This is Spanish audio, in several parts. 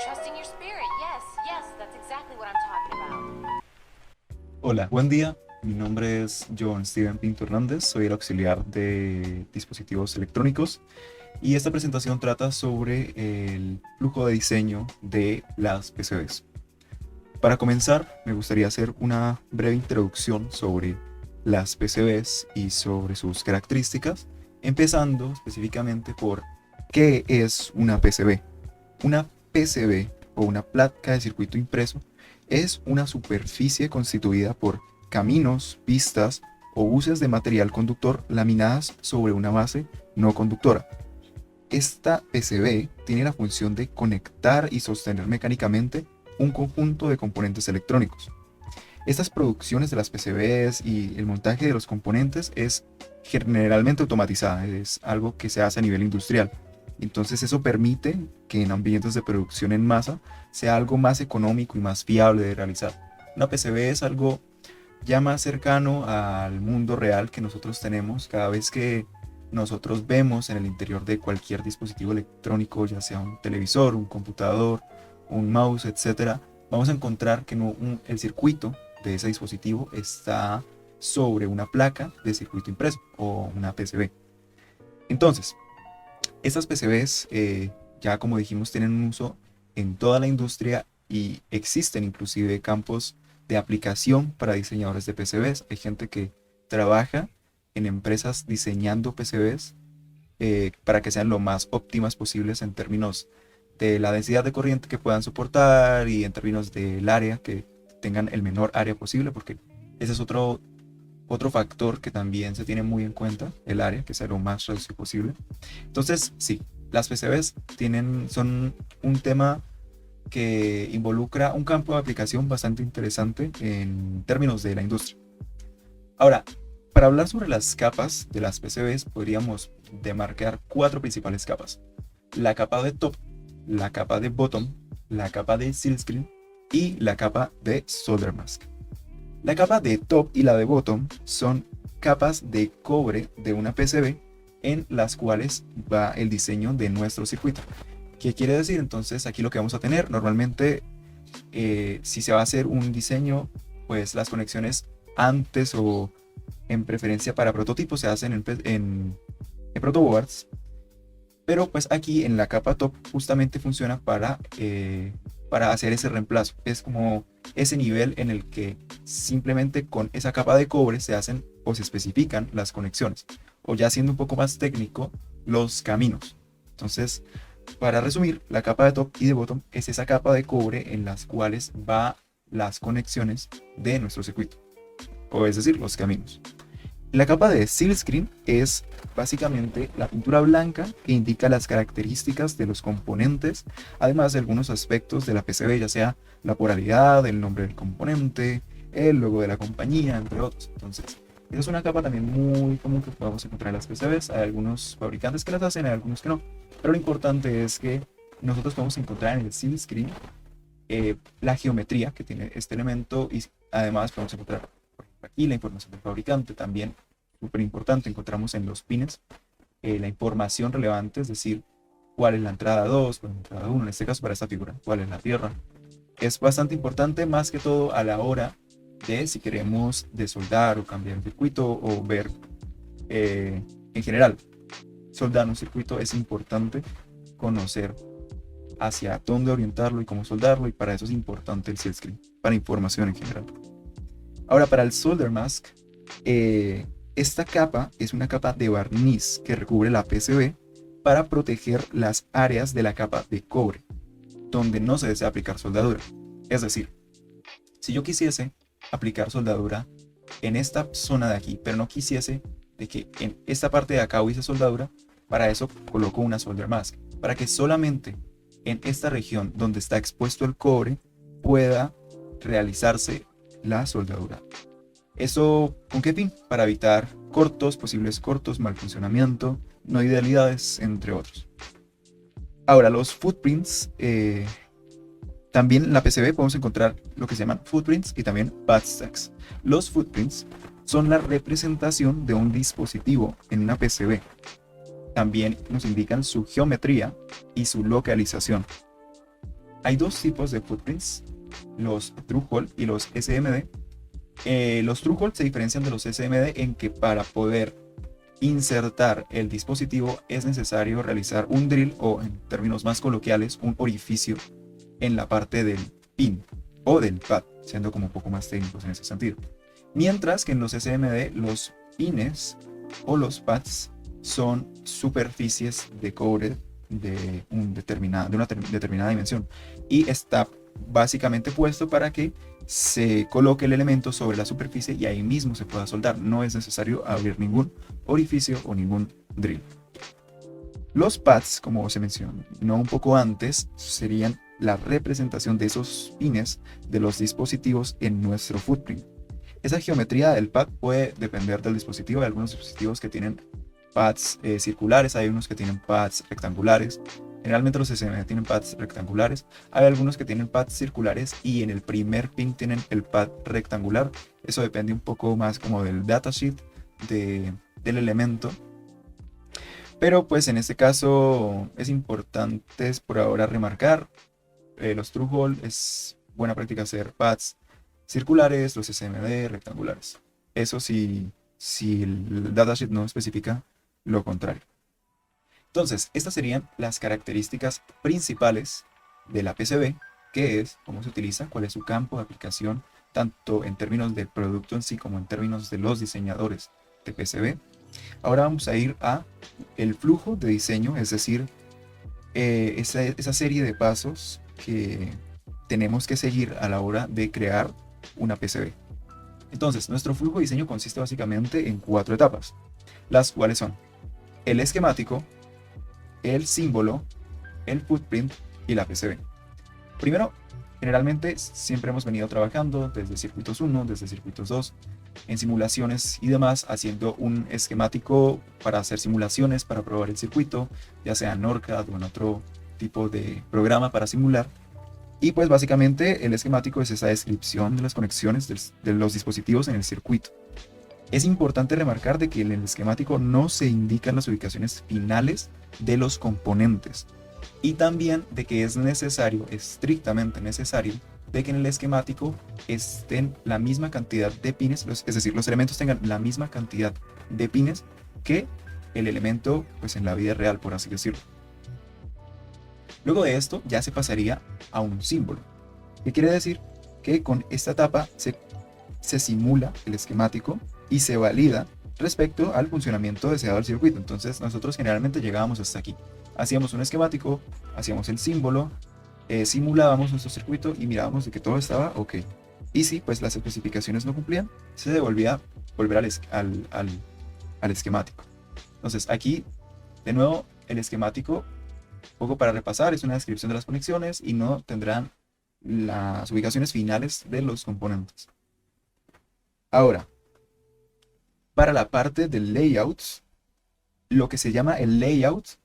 trusting your spirit. Yes, yes, that's exactly what I'm talking about. Hola, buen día. Mi nombre es John Steven Pinto Hernández, soy el auxiliar de dispositivos electrónicos y esta presentación trata sobre el flujo de diseño de las PCBs. Para comenzar, me gustaría hacer una breve introducción sobre las PCBs y sobre sus características, empezando específicamente por ¿qué es una PCB? Una PCB o una placa de circuito impreso es una superficie constituida por caminos, pistas o buses de material conductor laminadas sobre una base no conductora. Esta PCB tiene la función de conectar y sostener mecánicamente un conjunto de componentes electrónicos. Estas producciones de las PCBs y el montaje de los componentes es generalmente automatizada, es algo que se hace a nivel industrial. Entonces eso permite que en ambientes de producción en masa sea algo más económico y más fiable de realizar. Una PCB es algo ya más cercano al mundo real que nosotros tenemos cada vez que nosotros vemos en el interior de cualquier dispositivo electrónico, ya sea un televisor, un computador, un mouse, etcétera. Vamos a encontrar que el circuito de ese dispositivo está sobre una placa de circuito impreso o una PCB. Entonces, estas PCBs, ya como dijimos, tienen un uso en toda la industria y existen inclusive campos de aplicación para diseñadores de PCBs. Hay gente que trabaja en empresas diseñando PCBs para que sean lo más óptimas posibles en términos de la densidad de corriente que puedan soportar y en términos del área, que tengan el menor área posible, porque ese es otro factor que también se tiene muy en cuenta, el área, que sea lo más reducido posible. Entonces, sí, las PCBs son un tema que involucra un campo de aplicación bastante interesante en términos de la industria. Ahora, para hablar sobre las capas de las PCBs, podríamos demarcar cuatro principales capas: la capa de top, la capa de bottom, la capa de silkscreen y la capa de solder mask. La capa de top y la de bottom son capas de cobre de una PCB en las cuales va el diseño de nuestro circuito. ¿Qué quiere decir? Entonces aquí lo que vamos a tener normalmente, si se va a hacer un diseño, pues las conexiones antes o en preferencia para prototipos se hacen en protoboards, pero pues aquí en la capa top justamente funciona para hacer ese reemplazo. Es como ese nivel en el que simplemente con esa capa de cobre se hacen o se especifican las conexiones, o ya siendo un poco más técnico, los caminos. Entonces, para resumir, la capa de top y de bottom es esa capa de cobre en las cuales va las conexiones de nuestro circuito, o es decir, los caminos. La capa de silkscreen es básicamente la pintura blanca que indica las características de los componentes, además de algunos aspectos de la PCB, ya sea la polaridad, el nombre del componente, el logo de la compañía, entre otros. Entonces, esa es una capa también muy común que podemos encontrar en las PCBs. Hay algunos fabricantes que las hacen, hay algunos que no. Pero lo importante es que nosotros podemos encontrar en el silkscreen la geometría que tiene este elemento, y además podemos encontrar aquí la información del fabricante. También, súper importante, encontramos en los pines la información relevante, es decir, cuál es la entrada 2, cuál es la entrada 1, en este caso para esta figura, cuál es la tierra. Es bastante importante, más que todo a la hora de si queremos desoldar o cambiar el circuito o ver en general. Soldar un circuito es importante conocer hacia dónde orientarlo y cómo soldarlo, y para eso es importante el silkscreen, para información en general. Ahora, para el solder mask, esta capa es una capa de barniz que recubre la PCB para proteger las áreas de la capa de cobre donde no se desea aplicar soldadura. Es decir, si yo quisiese aplicar soldadura en esta zona de aquí, pero no quisiese de que en esta parte de acá hubiese soldadura, para eso coloco una solder mask, para que solamente en esta región donde está expuesto el cobre pueda realizarse la soldadura. ¿Eso con qué fin? Para evitar posibles cortos, mal funcionamiento, no idealidades, entre otros. Ahora, los footprints, también en la PCB podemos encontrar lo que se llaman footprints y también backstacks. Los footprints son la representación de un dispositivo en una PCB. También nos indican su geometría y su localización. hay dos tipos de footprints, los through-hole y los SMD. Los through-hole se diferencian de los SMD en que para poder insertar el dispositivo es necesario realizar un drill o, en términos más coloquiales, un orificio en la parte del pin o del pad, siendo como un poco más técnicos en ese sentido. Mientras que en los SMD los pines o los pads son superficies de cobre de una determinada dimensión y está básicamente puesto para que se coloque el elemento sobre la superficie y ahí mismo se pueda soldar. No es necesario abrir ningún orificio o ningún drill. Los pads, como se mencionó un poco antes, serían la representación de esos pines de los dispositivos en nuestro footprint. Esa geometría del pad puede depender del dispositivo. Hay algunos dispositivos que tienen pads circulares, hay unos que tienen pads rectangulares. Generalmente los SMD tienen pads rectangulares. Hay algunos que tienen pads circulares y en el primer pin tienen el pad rectangular. Eso depende un poco más como del datasheet del elemento. Pero pues en este caso es importante por ahora remarcar los through-hole. Es buena práctica hacer pads circulares, los SMD rectangulares. Eso si el datasheet no especifica lo contrario. Entonces, estas serían las características principales de la PCB, qué es, cómo se utiliza, cuál es su campo de aplicación, tanto en términos del producto en sí como en términos de los diseñadores de PCB. Ahora vamos a ir a el flujo de diseño, es decir, esa serie de pasos que tenemos que seguir a la hora de crear una PCB. Entonces, nuestro flujo de diseño consiste básicamente en 4 etapas, las cuales son el esquemático, el símbolo, el footprint y la PCB. Primero, generalmente siempre hemos venido trabajando desde circuitos 1, desde circuitos 2, en simulaciones y demás, haciendo un esquemático para hacer simulaciones, para probar el circuito, ya sea en OrCAD o en otro tipo de programa para simular. Y pues básicamente el esquemático es esa descripción de las conexiones de los dispositivos en el circuito. Es importante remarcar de que en el esquemático no se indican las ubicaciones finales de los componentes y también de que es necesario, estrictamente necesario, de que en el esquemático estén la misma cantidad de pines, es decir, los elementos tengan la misma cantidad de pines que el elemento pues en la vida real, por así decirlo. Luego de esto ya se pasaría a un símbolo, que quiere decir que con esta etapa se simula el esquemático y se valida respecto al funcionamiento deseado del circuito. Entonces nosotros generalmente llegábamos hasta aquí. Hacíamos un esquemático, hacíamos el símbolo, simulábamos nuestro circuito y mirábamos de que todo estaba ok. Y si pues las especificaciones no cumplían, se devolvía volver al esquemático. Entonces aquí, de nuevo, el esquemático, poco para repasar, es una descripción de las conexiones y no tendrán las ubicaciones finales de los componentes. Ahora, para la parte del layout, lo que se llama el layout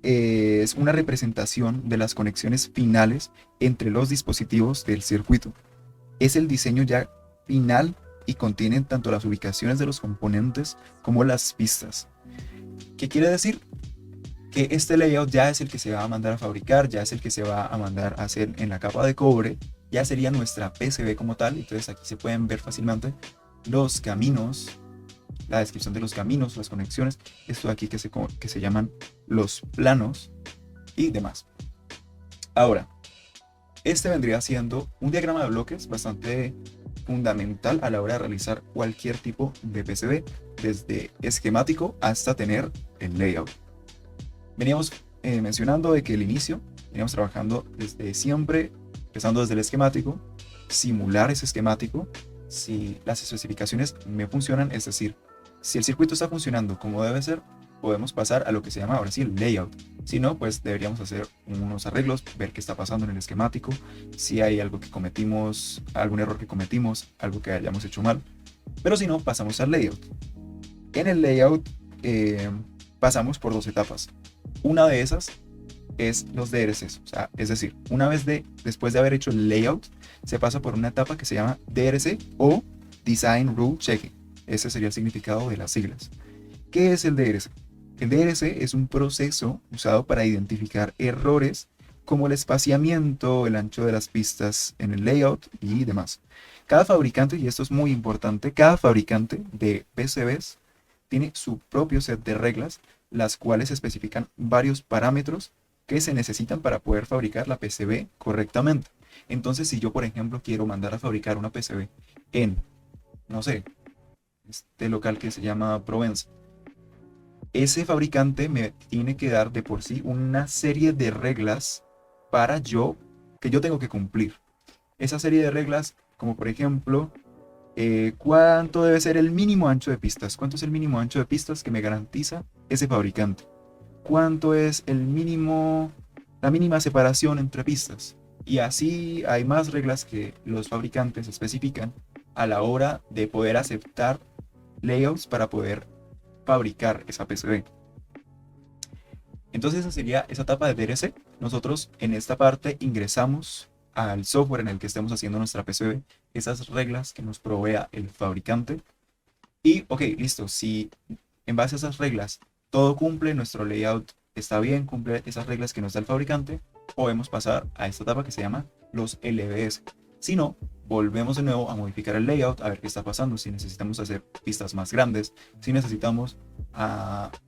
es una representación de las conexiones finales entre los dispositivos del circuito. Es el diseño ya final y contiene tanto las ubicaciones de los componentes como las pistas. ¿Qué quiere decir? Que este layout ya es el que se va a mandar a fabricar, ya es el que se va a mandar a hacer en la capa de cobre, ya sería nuestra PCB como tal. Entonces aquí se pueden ver fácilmente los caminos, la descripción de los caminos, las conexiones, esto de aquí que se llaman los planos y demás. Ahora, este vendría siendo un diagrama de bloques bastante fundamental a la hora de realizar cualquier tipo de PCB, desde esquemático hasta tener el layout. Veníamos mencionando de que el inicio, veníamos trabajando desde siempre, empezando desde el esquemático, simular ese esquemático, si las especificaciones me funcionan, es decir, si el circuito está funcionando como debe ser, podemos pasar a lo que se llama ahora sí el layout. Si no, pues deberíamos hacer unos arreglos, ver qué está pasando en el esquemático, si hay algo que cometimos, algún error que cometimos, algo que hayamos hecho mal. Pero si no, pasamos al layout. En el layout pasamos por 2 etapas. Una de esas es los DRCs, o sea, es decir, después de haber hecho el layout, se pasa por una etapa que se llama DRC o Design Rule Checking. Ese sería el significado de las siglas. ¿Qué es el DRC? El DRC es un proceso usado para identificar errores como el espaciamiento, el ancho de las pistas en el layout y demás. Cada fabricante, y esto es muy importante, cada fabricante de PCBs tiene su propio set de reglas, las cuales especifican varios parámetros que se necesitan para poder fabricar la PCB correctamente. Entonces, si yo, por ejemplo, quiero mandar a fabricar una PCB en, no sé, este local que se llama Provenza, ese fabricante me tiene que dar de por sí una serie de reglas para que yo tengo que cumplir. Esa serie de reglas, como por ejemplo, cuánto debe ser el mínimo ancho de pistas, cuánto es el mínimo ancho de pistas que me garantiza ese fabricante, cuánto es la mínima separación entre pistas. Y así hay más reglas que los fabricantes especifican a la hora de poder aceptar layouts para poder fabricar esa PCB. Entonces esa sería esa etapa de DRC. Nosotros en esta parte ingresamos al software en el que estemos haciendo nuestra PCB, esas reglas que nos provea el fabricante. Y ok, listo, si en base a esas reglas todo cumple, nuestro layout está bien, cumple esas reglas que nos da el fabricante, podemos pasar a esta etapa que se llama los LBS. Si no, volvemos de nuevo a modificar el layout, a ver qué está pasando, si necesitamos hacer pistas más grandes, si necesitamos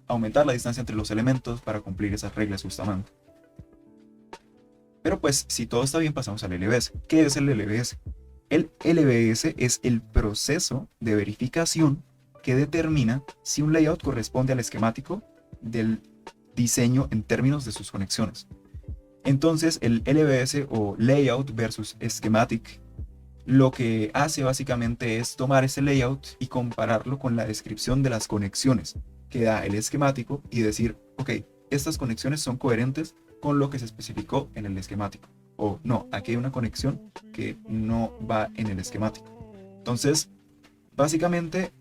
aumentar la distancia entre los elementos para cumplir esas reglas justamente. Pero pues, si todo está bien, pasamos al LBS. ¿Qué es el LBS? El LBS es el proceso de verificación que determina si un layout corresponde al esquemático del diseño en términos de sus conexiones. Entonces, el LBS o Layout versus Schematic lo que hace básicamente es tomar ese layout y compararlo con la descripción de las conexiones que da el esquemático y decir, ok, estas conexiones son coherentes con lo que se especificó en el esquemático. O no, aquí hay una conexión que no va en el esquemático. Entonces, básicamente,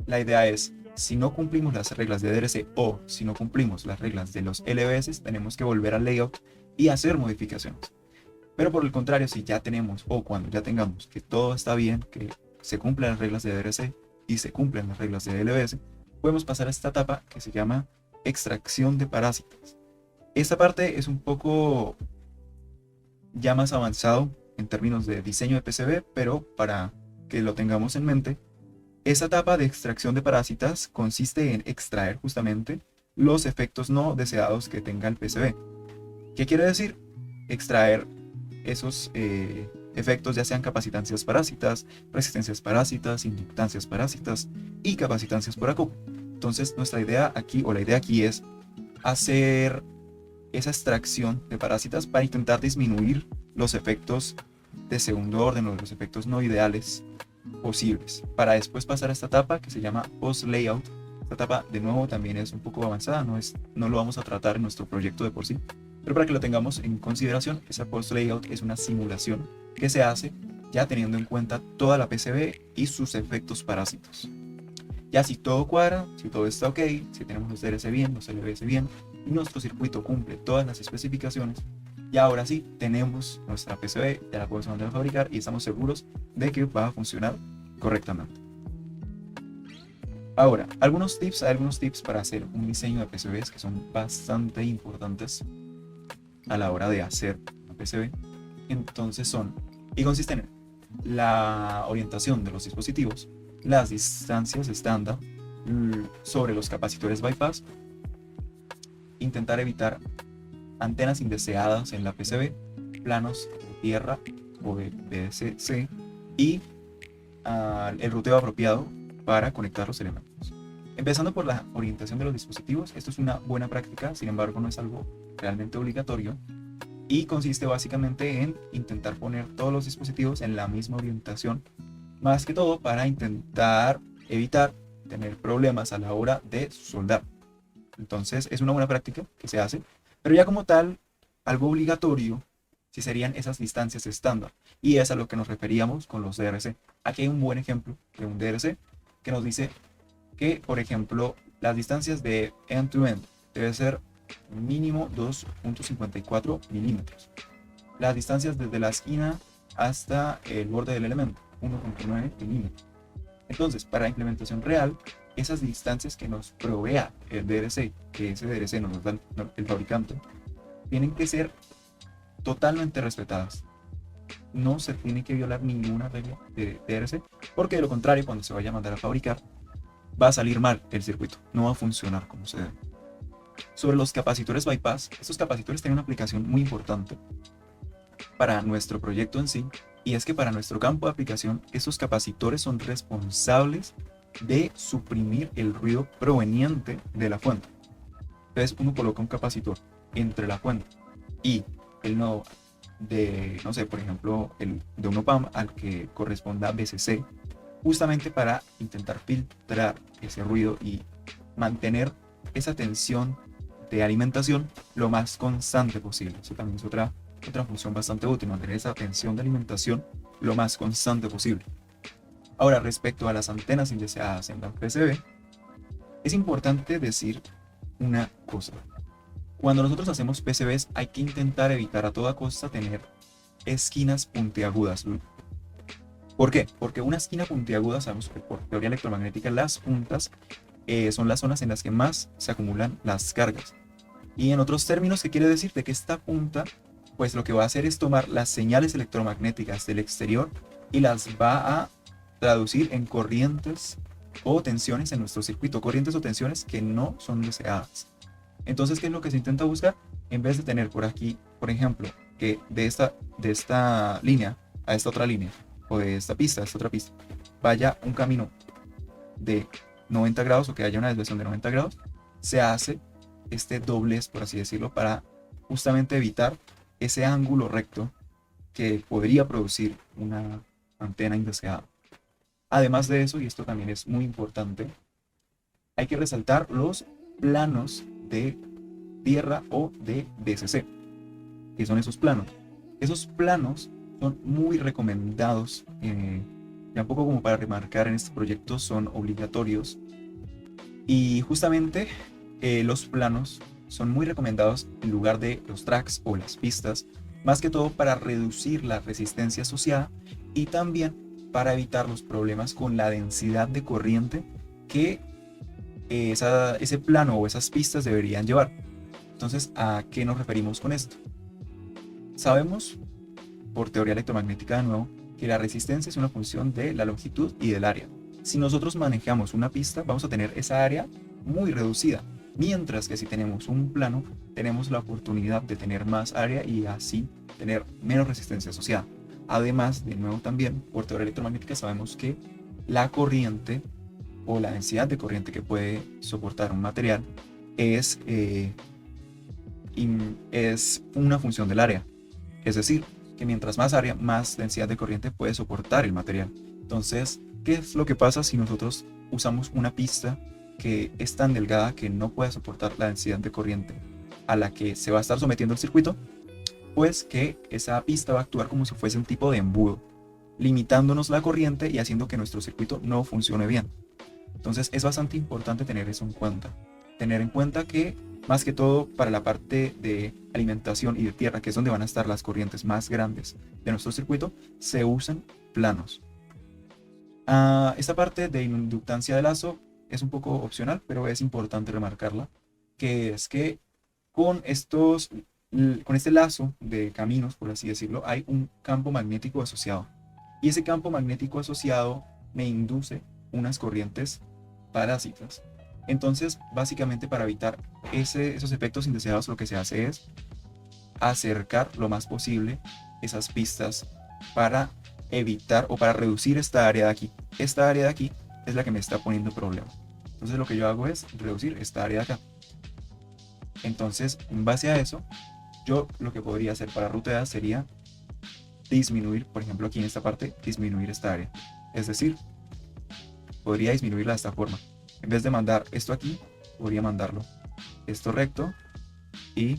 la idea es, si no cumplimos las reglas de DRC o si no cumplimos las reglas de los LBS, tenemos que volver al layout y hacer modificaciones. Pero por el contrario, si ya tenemos o cuando ya tengamos que todo está bien, que se cumplen las reglas de DRC y se cumplen las reglas de LBS, podemos pasar a esta etapa que se llama extracción de parásitos. Esta parte es un poco ya más avanzado en términos de diseño de PCB, pero para que lo tengamos en mente, esta etapa de extracción de parásitas consiste en extraer justamente los efectos no deseados que tenga el PCB. ¿Qué quiere decir? Extraer esos efectos, ya sean capacitancias parásitas, resistencias parásitas, inductancias parásitas y capacitancias por acoplo. Entonces nuestra idea aquí, o la idea aquí, es hacer esa extracción de parásitas para intentar disminuir los efectos de segundo orden o los efectos no ideales posibles, para después pasar a esta etapa que se llama post layout. Esta etapa de nuevo también es un poco avanzada, no lo vamos a tratar en nuestro proyecto de por sí, pero para que lo tengamos en consideración, esa post layout es una simulación que se hace ya teniendo en cuenta toda la PCB y sus efectos parásitos. Ya si todo cuadra, si todo está ok, si tenemos los DRC bien, los LBS bien y nuestro circuito cumple todas las especificaciones, y ahora sí tenemos nuestra PCB, ya la podemos mandar a fabricar y estamos seguros de que va a funcionar correctamente. Ahora, hay algunos tips para hacer un diseño de PCBs que son bastante importantes a la hora de hacer una PCB. Entonces consisten en la orientación de los dispositivos, las distancias estándar sobre los capacitores bypass, intentar evitar antenas indeseadas en la PCB, planos de tierra o de BSC y el ruteo apropiado para conectar los elementos. Empezando por la orientación de los dispositivos, esto es una buena práctica, sin embargo no es algo realmente obligatorio y consiste básicamente en intentar poner todos los dispositivos en la misma orientación, más que todo para intentar evitar tener problemas a la hora de soldar. Entonces es una buena práctica que se hace, pero ya como tal, algo obligatorio sí serían esas distancias estándar, y es a lo que nos referíamos con los DRC. Aquí hay un buen ejemplo de un DRC que nos dice que, por ejemplo, las distancias de end-to-end debe ser mínimo 2.54 milímetros. Las distancias desde la esquina hasta el borde del elemento, 1.9 milímetros. Entonces, para implementación real, esas distancias que nos provea el DRC, que ese DRC nos da el fabricante, tienen que ser totalmente respetadas. No se tiene que violar ninguna regla de DRC, porque de lo contrario, cuando se vaya a mandar a fabricar, va a salir mal el circuito, no va a funcionar como se debe. Sobre los capacitores bypass, estos capacitores tienen una aplicación muy importante para nuestro proyecto en sí, y es que para nuestro campo de aplicación, estos capacitores son responsables de suprimir el ruido proveniente de la fuente. Entonces uno coloca un capacitor entre la fuente y el nodo de, no sé, por ejemplo, el de un OPAMP al que corresponda BCC, justamente para intentar filtrar ese ruido y mantener esa tensión de alimentación lo más constante posible. Eso también es otra función bastante útil, mantener esa tensión de alimentación lo más constante posible. Ahora, respecto a las antenas indeseadas en la PCB, es importante decir una cosa. Cuando nosotros hacemos PCBs hay que intentar evitar a toda costa tener esquinas puntiagudas. ¿Por qué? Porque una esquina puntiaguda, sabemos que por teoría electromagnética las puntas son las zonas en las que más se acumulan las cargas. Y en otros términos, ¿qué quiere decir? De que esta punta, pues lo que va a hacer es tomar las señales electromagnéticas del exterior y las va a traducir en corrientes o tensiones en nuestro circuito, corrientes o tensiones que no son deseadas. Entonces, ¿qué es lo que se intenta buscar? En vez de tener por aquí, por ejemplo, que de esta línea a esta otra línea, o de esta pista a esta otra pista, vaya un camino de 90 grados o que haya una desviación de 90 grados, se hace este doblez, por así decirlo, para justamente evitar ese ángulo recto que podría producir una antena indeseada. Además de eso, y esto también es muy importante, hay que resaltar los planos de tierra o de BCC. ¿Qué son esos planos? Esos planos son muy recomendados, ya un poco como para remarcar en este proyecto, son obligatorios. Y justamente los planos son muy recomendados en lugar de los tracks o las pistas, más que todo para reducir la resistencia asociada y también para evitar los problemas con la densidad de corriente que ese plano o esas pistas deberían llevar. Entonces, ¿a qué nos referimos con esto? Sabemos, por teoría electromagnética de nuevo, que la resistencia es una función de la longitud y del área. Si nosotros manejamos una pista, vamos a tener esa área muy reducida, mientras que si tenemos un plano, tenemos la oportunidad de tener más área y así tener menos resistencia asociada. Además, de nuevo también, por teoría electromagnética sabemos que la corriente o la densidad de corriente que puede soportar un material es una función del área. Es decir, que mientras más área, más densidad de corriente puede soportar el material. Entonces, ¿qué es lo que pasa si nosotros usamos una pista que es tan delgada que no puede soportar la densidad de corriente a la que se va a estar sometiendo el circuito? Pues que esa pista va a actuar como si fuese un tipo de embudo, limitándonos la corriente y haciendo que nuestro circuito no funcione bien. Entonces es bastante importante tener eso en cuenta. Tener en cuenta que más que todo para la parte de alimentación y de tierra, que es donde van a estar las corrientes más grandes de nuestro circuito, se usan planos. Esta parte de inductancia de lazo es un poco opcional, pero es importante remarcarla, que es que con este lazo de caminos, por así decirlo, hay un campo magnético asociado. Y ese campo magnético asociado me induce unas corrientes parásitas. Entonces, básicamente para evitar esos efectos indeseados, lo que se hace es acercar lo más posible esas pistas para evitar o para reducir esta área de aquí. Esta área de aquí es la que me está poniendo problema. Entonces lo que yo hago es reducir esta área de acá. Entonces, en base a eso, yo lo que podría hacer para rutear sería disminuir, por ejemplo aquí en esta parte, disminuir esta área. Es decir, podría disminuirla de esta forma. En vez de mandar esto aquí, podría mandarlo esto recto y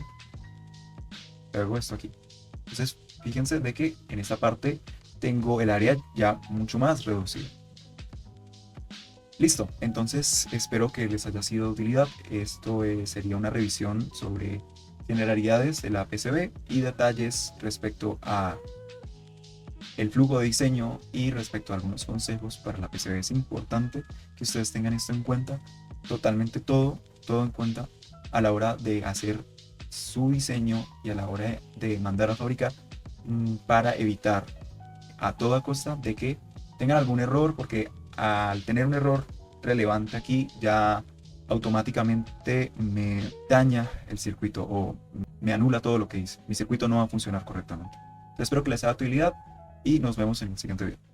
luego esto aquí. Entonces, fíjense de que en esta parte tengo el área ya mucho más reducida. Listo, entonces espero que les haya sido de utilidad. Esto sería una revisión sobre generalidades de la PCB y detalles respecto a el flujo de diseño y respecto a algunos consejos para la PCB. Es importante que ustedes tengan esto en cuenta, totalmente todo en cuenta a la hora de hacer su diseño y a la hora de mandar a fabricar, para evitar a toda costa de que tengan algún error, porque al tener un error relevante aquí ya automáticamente me daña el circuito o me anula todo lo que hice. Mi circuito no va a funcionar correctamente. Espero que les sea de utilidad y nos vemos en el siguiente video.